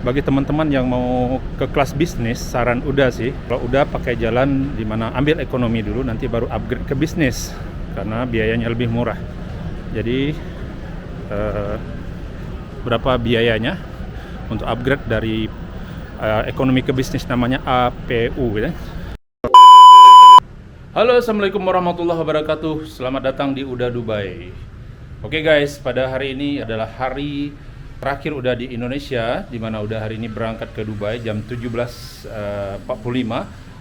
bagi teman-teman yang mau ke kelas bisnis, saran udah sih, kalau udah pakai jalan dimana ambil ekonomi dulu, nanti baru upgrade ke bisnis karena biayanya lebih murah. Jadi berapa biayanya untuk upgrade dari ekonomi ke bisnis, namanya APU gitu. Halo, assalamualaikum warahmatullahi wabarakatuh. Selamat datang di Udah Dubai. Oke guys, pada hari ini adalah hari terakhir udah di Indonesia, di mana udah hari ini berangkat ke Dubai jam 17.45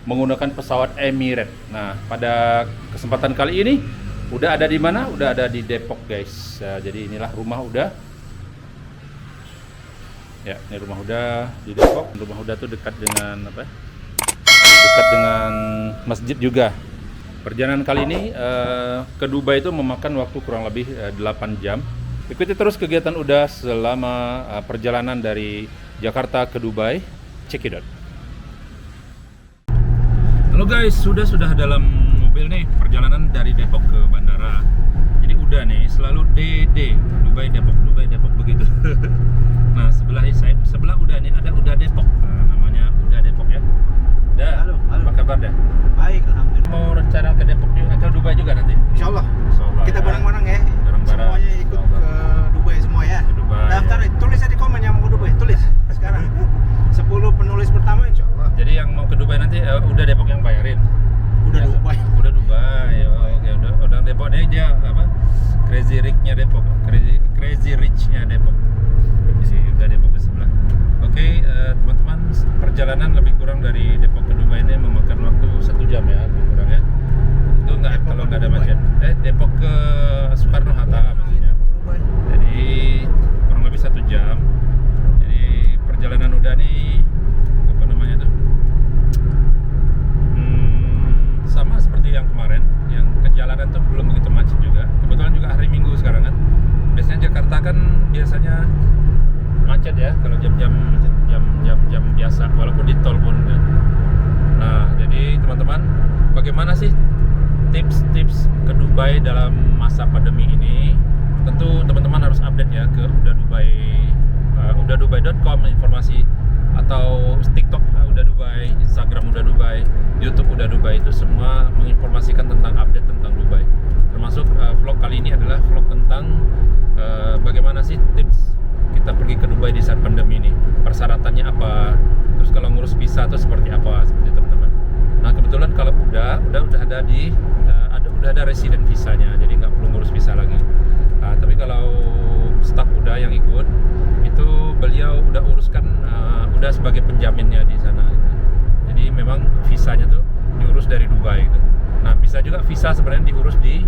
menggunakan pesawat Emirates. Nah, pada kesempatan kali ini udah ada di mana? Udah ada di Depok guys. Jadi inilah rumah udah. Ya, ini rumah udah di Depok. Rumah udah tuh dekat dengan apa? Dekat dengan masjid juga. Perjalanan kali ini ke Dubai itu memakan waktu kurang lebih 8 jam. Ikuti terus kegiatan udah selama perjalanan dari Jakarta ke Dubai. Check it out. Halo guys, sudah dalam mobil nih, perjalanan dari Depok ke bandara. Jadi udah nih, selalu DD, Dubai Depok begitu. Nah, sebelah udah nih ada Udah Depok. Nah, namanya Udah Depok ya. Halo. Apa kabar dah? Baik, alhamdulillah. Mau rencana ke Depok juga, ke Dubai juga nanti? Insyaallah. Kita ya. bareng-bareng ya. Semuanya ikut ke Dubai semua ya. Ke Dubai. Daftar, tulis aja di komen yang mau ke Dubai, tulis sekarang. 10 penulis pertama insyaallah. Jadi yang mau ke Dubai nanti udah Depok yang bayarin. Udah Ya, Dubai. Udah Dubai. Oke, udah Depok nih dia apa? Crazy Rich-nya Depok. Crazy Rich-nya Depok. Di sini udah Depok di sebelah. Oke, teman-teman, perjalanan lebih kurang dari Depok ke Dubai ini memakan waktu 1 jam ya, lebih kurang ya. Itu nggak kalau nggak ada macet. Depok ke Soekarno Hatta maksudnya. Jadi kurang lebih 1 jam. Jadi perjalanan udah nih apa namanya tuh? Sama seperti yang kemarin, yang ke jalanan tuh belum begitu macet juga. Kebetulan juga hari Minggu sekarang kan. Biasanya Jakarta kan biasanya macet ya kalau jam biasa, walaupun di tol pun kan. Nah, jadi teman-teman, bagaimana sih tips ke Dubai dalam masa pandemi ini? Tentu teman-teman harus update ya ke Udah Dubai, udahdubai.com informasi, atau TikTok Udah Dubai, Instagram Udah Dubai, YouTube Udah Dubai, itu semua menginformasikan tentang update tentang Dubai. Termasuk vlog kali ini adalah vlog tentang bagaimana sih tips kita pergi ke Dubai di saat pandemi ini, persyaratannya apa, terus kalau ngurus visa itu seperti apa, seperti teman-teman. Nah, kebetulan kalau udah ada di udah ada resident visanya, jadi nggak perlu ngurus visa lagi. Tapi kalau staf udah yang ikut itu, beliau udah uruskan, udah sebagai penjaminnya di sana. Jadi memang visanya tuh diurus dari Dubai gitu. Nah, bisa juga visa sebenarnya diurus di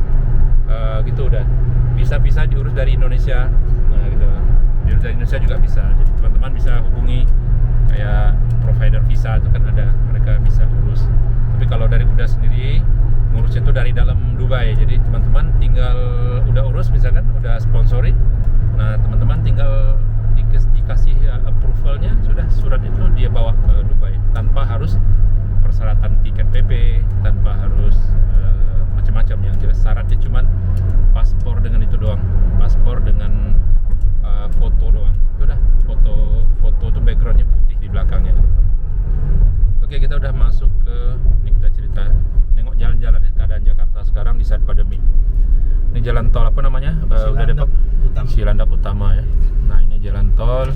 gitu, udah bisa diurus dari Indonesia. Nah gitu, dari Indonesia juga bisa. Jadi teman-teman bisa hubungi kayak provider visa itu kan ada, mereka bisa urus. Tapi kalau dari udah sendiri ngurusnya itu dari dalam Dubai. Jadi teman-teman tinggal udah urus, misalkan udah sponsori, nah teman-teman tinggal dikasih approvalnya, sudah surat itu dia bawa ke Dubai tanpa harus persyaratan tiket PP, tanpa harus macam-macam. Yang jelas syaratnya cuman paspor dengan itu doang, paspor dengan foto doang. Itu dah, foto tuh backgroundnya putih di belakangnya. Oke, kita udah masuk ke, ini kita cerita nengok jalan-jalannya keadaan Jakarta sekarang di saat pandemi. Ini jalan tol apa namanya? Udah Depok Cilandak Utama ya. Nah, ini jalan tol.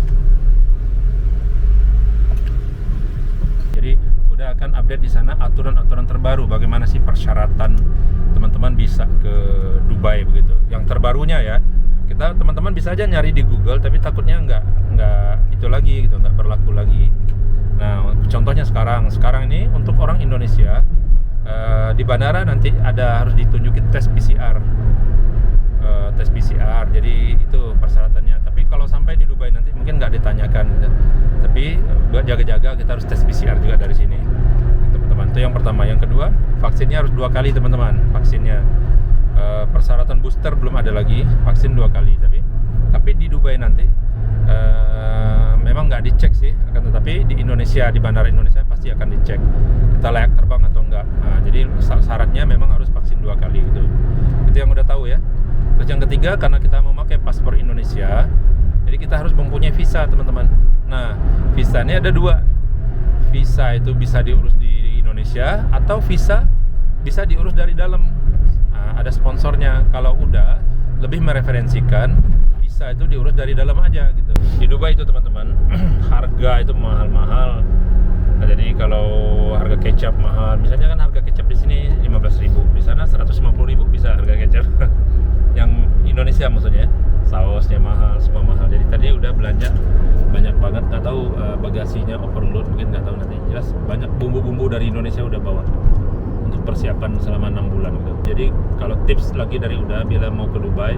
Jadi udah akan update di sana aturan-aturan terbaru, bagaimana sih persyaratan teman-teman bisa ke Dubai begitu. Yang terbarunya ya, kita teman-teman bisa aja nyari di Google, tapi takutnya nggak itu lagi gitu, nggak berlaku lagi. Nah, contohnya sekarang ini untuk orang Indonesia di bandara nanti harus ditunjukin tes PCR, jadi itu persyaratannya. Tapi kalau sampai di Dubai nanti mungkin nggak ditanyakan gitu. Tapi buat jaga-jaga kita harus tes PCR juga dari sini, teman-teman. Itu yang pertama. Yang kedua, vaksinnya harus 2 kali teman-teman, vaksinnya. Persyaratan booster belum ada lagi, vaksin 2 kali. Tapi di Dubai nanti memang nggak dicek sih, akan tetapi di Indonesia, di bandara Indonesia pasti akan dicek kita layak terbang atau enggak. Nah, jadi syaratnya memang harus vaksin 2 kali gitu. Itu yang udah tahu ya. Terus yang ketiga, karena kita memakai paspor Indonesia, jadi kita harus mempunyai visa teman-teman. Nah, visa ini ada dua. Visa itu bisa diurus di Indonesia atau visa bisa diurus dari dalam. Nah, ada sponsornya. Kalau udah lebih mereferensikan visa itu diurus dari dalam aja gitu. Di Dubai itu teman-teman harga itu mahal-mahal. Nah, jadi kalau harga kecap mahal, misalnya kan harga kecap di sini 15.000, di sana 150.000 bisa harga kecap. Yang Indonesia maksudnya, sausnya mahal, semua mahal. Jadi tadi udah belanja banyak banget, nggak tahu bagasinya overload mungkin, nggak tahu nanti. Jelas banyak bumbu-bumbu dari Indonesia udah bawa untuk persiapan selama 6 bulan gitu. Jadi kalau tips lagi dari udah bila mau ke Dubai,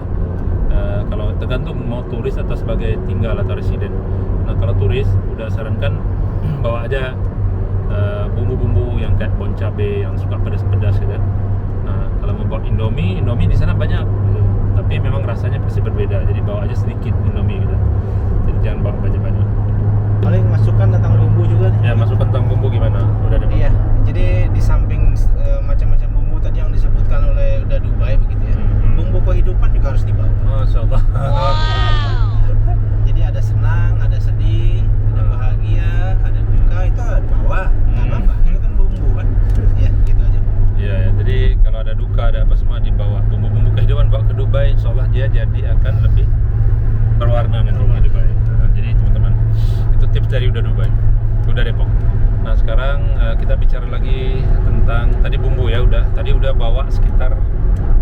kalau tergantung mau turis atau sebagai tinggal atau residen. Nah kalau turis udah sarankan bawa aja bumbu-bumbu yang kayak bon cabe yang suka pedas-pedas gitu. Nah kalau mau buat Indomie di sana banyak gitu. Tapi memang rasanya pasti berbeda. Jadi bawa aja sedikit Indomie gitu. Jadi jangan bawa banyak-banyak. Paling masukkan tentang bumbu juga nih. Ya masukkan tentang bumbu gimana? Udah ada. Iya, jadi di samping macam-macam bumbu tadi yang disebutkan oleh udah Dubai begitu ya. Bumbu kehidupan juga harus dibawa. Masya Allah. Jadi ada senang, ada sedih, ada bahagia, ada duka, itu harus dibawa. Nggak apa-apa, itu kan bumbu kan. Ya, gitu aja. Iya, ya. Jadi kalau ada duka, ada apa semua dibawa. Bumbu-bumbu kehidupan bawa ke Dubai, insya Allah dia jadi akan lebih berwarna nanti di Dubai. Nah, jadi teman-teman, itu tips dari udah Dubai, udah Depok. Nah sekarang kita bicara lagi tentang tadi bumbu ya, tadi udah bawa sekitar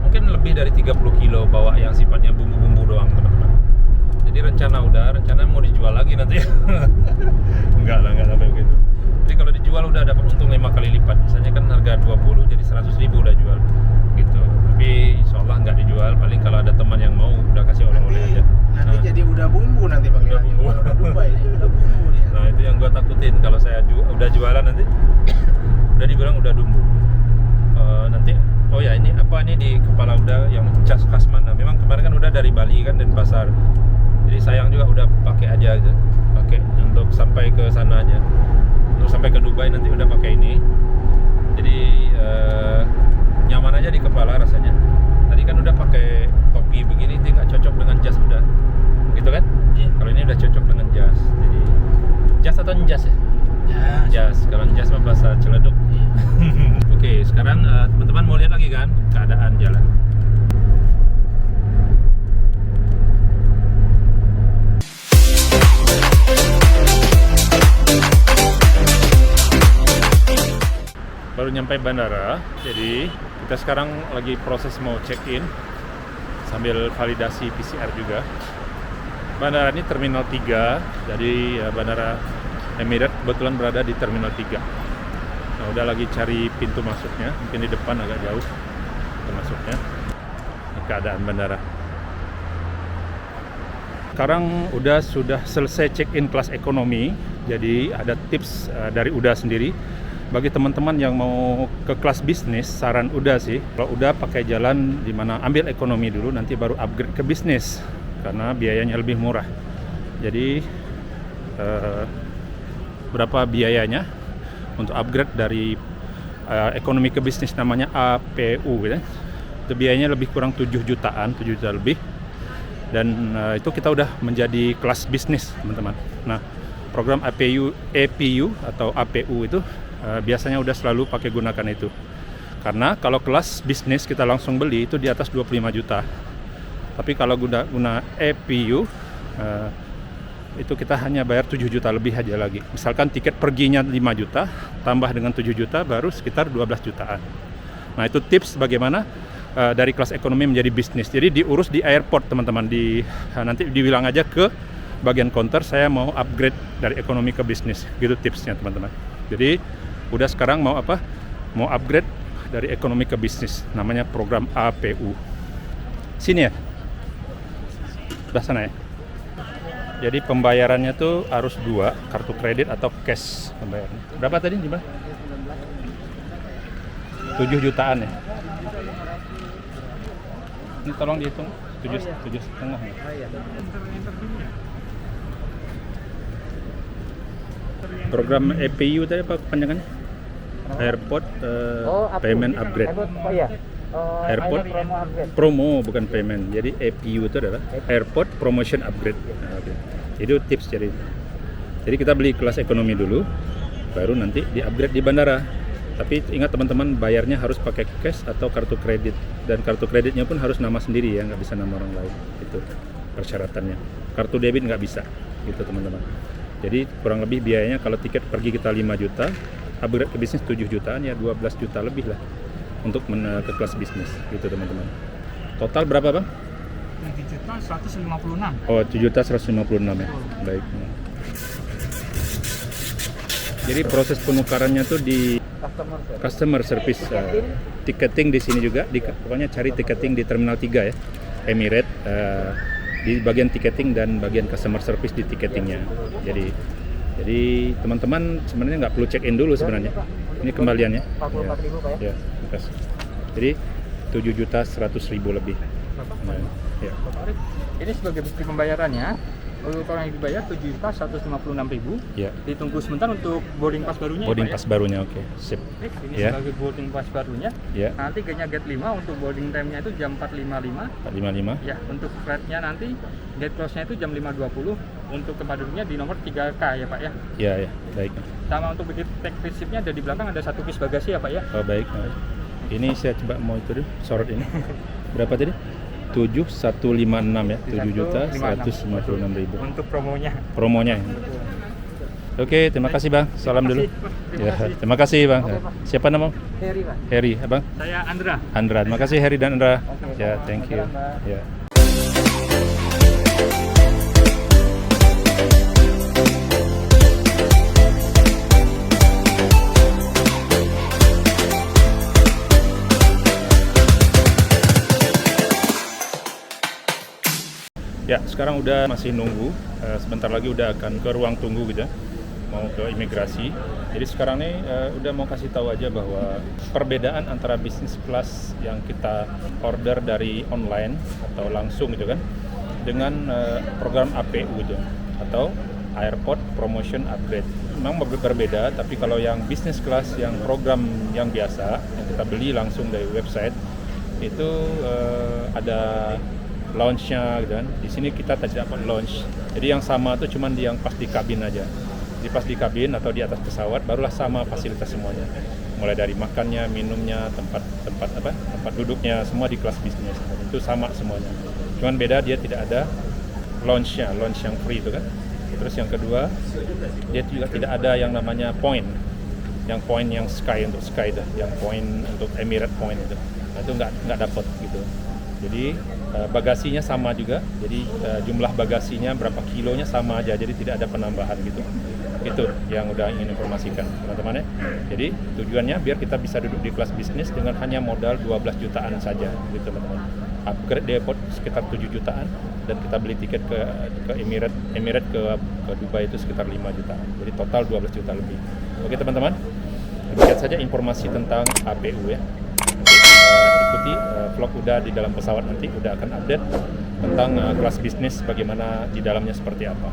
mungkin lebih dari 30 kilo bawa yang sifatnya bumbu-bumbu doang teman-teman. Jadi rencana mau dijual lagi nanti. enggak sampai begitu. Jadi kalau dijual udah dapat untung 5 kali lipat. Misalnya kan harga 20 jadi 100.000 udah jual gitu. Tapi insya Allah nggak dijual, paling kalau ada teman yang mau udah kasih oleh-oleh aja. Nanti jadi udah bumbu nanti pakai Udah bumbu. Udah Dubai, udah bumbu dia. Nah itu yang gua takutin kalau saya udah jualan nanti udah dibilang udah bumbu. Nanti oh ya ini apa nih di kepala udah yang cas khas mana? Memang kemarin kan udah dari Bali kan dan pasar. Jadi sayang juga udah pakai aja gitu. Pakai untuk sampai ke sana aja. Untuk sampai ke Dubai nanti udah pakai ini. Jadi nyaman aja di kepala rasanya. Tadi kan udah pakai topi begini, itu nggak cocok dengan jas udah. Gitu kan? Iya. Kalau ini udah cocok dengan jas. Jadi jas atau njas ya? Jas. Kalau njas mah bahasa Ciledug. Oke, sekarang teman-teman mau lihat lagi kan keadaan jalan. Baru nyampe bandara, jadi kita sekarang lagi proses mau check-in sambil validasi PCR juga. Bandara ini Terminal 3, jadi Bandara Emirates kebetulan berada di Terminal 3. Nah, udah lagi cari pintu masuknya, mungkin di depan agak jauh pintu masuknya. Ini keadaan bandara. Sekarang sudah selesai check-in kelas ekonomi, jadi ada tips dari Uda sendiri. Bagi teman-teman yang mau ke kelas bisnis, saran Uda sih, kalau Uda pakai jalan di mana ambil ekonomi dulu, nanti baru upgrade ke bisnis karena biayanya lebih murah. Jadi berapa biayanya untuk upgrade dari ekonomi ke bisnis namanya APU gitu. Itu biayanya lebih kurang 7 jutaan, 7 juta lebih. Dan itu kita udah menjadi kelas bisnis, teman-teman. Nah, program APU atau APU itu biasanya udah selalu pakai gunakan itu. Karena kalau kelas bisnis kita langsung beli itu di atas 25 juta. Tapi kalau guna APU itu kita hanya bayar 7 juta lebih aja lagi. Misalkan tiket perginya 5 juta tambah dengan 7 juta baru sekitar 12 jutaan. Nah, itu tips bagaimana dari kelas ekonomi menjadi bisnis. Jadi diurus di airport, teman-teman. Nanti dibilang aja ke bagian counter saya mau upgrade dari ekonomi ke bisnis. Gitu tipsnya, teman-teman. Jadi udah sekarang mau apa? Mau upgrade dari ekonomi ke bisnis. Namanya program APU. Sini ya? Udah sana ya? Jadi pembayarannya tuh harus 2, kartu kredit atau cash pembayarannya. Berapa tadi, Jibah? 7 jutaan ya? Ini tolong dihitung 7,5 ya? Program APU tadi apa panjangannya? Airport Payment Upgrade. Airport promo bukan payment. Jadi APU itu adalah Airport Promotion Upgrade. Nah, okay. Itu tips jadi. Jadi kita beli kelas ekonomi dulu, baru nanti di-upgrade di bandara. Tapi ingat teman-teman, bayarnya harus pakai cash atau kartu kredit, dan kartu kreditnya pun harus nama sendiri ya, nggak bisa nama orang lain. Itu persyaratannya. Kartu debit nggak bisa, gitu teman-teman. Jadi kurang lebih biayanya kalau tiket pergi kita 5 juta, upgrade ke bisnis 7 jutaan, ya 12 juta lebih lah untuk ke kelas bisnis, gitu teman-teman. Total berapa bang? 7.156. Oh, 7.156 ya. Baik. Jadi proses penukarannya tuh di customer service, ticketing di sini juga, pokoknya cari ticketing di Terminal 3 ya, Emirates, di bagian ticketing dan bagian customer service di ticketingnya. Jadi teman-teman sebenarnya nggak perlu check in dulu sebenarnya. Ini kembaliannya. 44.000 Pak ya. Ya, makasih. Jadi 7.100.000 lebih. Nah, ya. Ini sebagai bukti pembayarannya. Untuk orang yang dibayar 7.156.000. Ya. Ditunggu sebentar untuk boarding pass barunya. Boarding ya, pass barunya, oke. Sip. Pak, ya? Ini Ya. sebagai boarding pass barunya. Ya. Nanti gate-nya gate 5 untuk boarding time-nya itu jam 4.55. 455. Ya, untuk flight-nya nanti gate close-nya itu jam 5.20. Untuk tempat duduknya di nomor 3K ya Pak ya. Ya, ya, baik. Sama untuk begitu tag receipt-nya ada di belakang, ada 1 piece bagasi ya Pak ya. Oh, baik. Ini saya coba mau itu dulu, sorot ini. Berapa tadi? 7.156 ya, 7.156.000 untuk promonya. promonya. Oke, terima kasih bang. Salam dulu. Terima kasih. Terima kasih bang. Oke, Pak. Siapa nama? Heri Pak. Heri, abang. Saya Andra. Andra. Terima kasih Heri dan Andra. Oke, Ya, sama-sama. thank you. Salam, Mbak. Ya. Ya, sekarang udah masih nunggu. Sebentar lagi udah akan ke ruang tunggu gitu ya, mau ke imigrasi. Jadi sekarang nih udah mau kasih tahu aja bahwa perbedaan antara bisnis kelas yang kita order dari online atau langsung gitu kan, dengan program APU gitu atau Airport Promotion Upgrade. Memang berbeda, tapi kalau yang bisnis kelas, yang program yang biasa yang kita beli langsung dari website itu ada launch-nya gitu kan. Di sini kita tidak dapat launch. Jadi yang sama tuh cuman yang pas di kabin aja. Di pas di kabin atau di atas pesawat barulah sama fasilitas semuanya. Mulai dari makannya, minumnya, tempat duduknya, semua di kelas bisnis. Itu sama semuanya. Cuman beda dia tidak ada launch-nya, launch yang free itu kan. Terus yang kedua, dia juga tidak ada yang namanya point. Yang point yang sky untuk sky itu, yang point untuk Emirates point itu. Nah, itu nggak dapat gitu. Jadi bagasinya sama juga, jadi jumlah bagasinya berapa kilonya sama aja, jadi tidak ada penambahan gitu. Itu yang udah ingin informasikan teman-teman ya. Jadi tujuannya biar kita bisa duduk di kelas bisnis dengan hanya modal 12 jutaan saja gitu teman-teman. Upgrade di airport sekitar 7 jutaan dan kita beli tiket ke Emirates ke Dubai itu sekitar 5 jutaan. Jadi total 12 juta lebih. Oke teman-teman, demikian saja informasi tentang APU ya. Ikuti vlog udah di dalam pesawat, nanti udah akan update tentang kelas bisnis bagaimana di dalamnya seperti apa.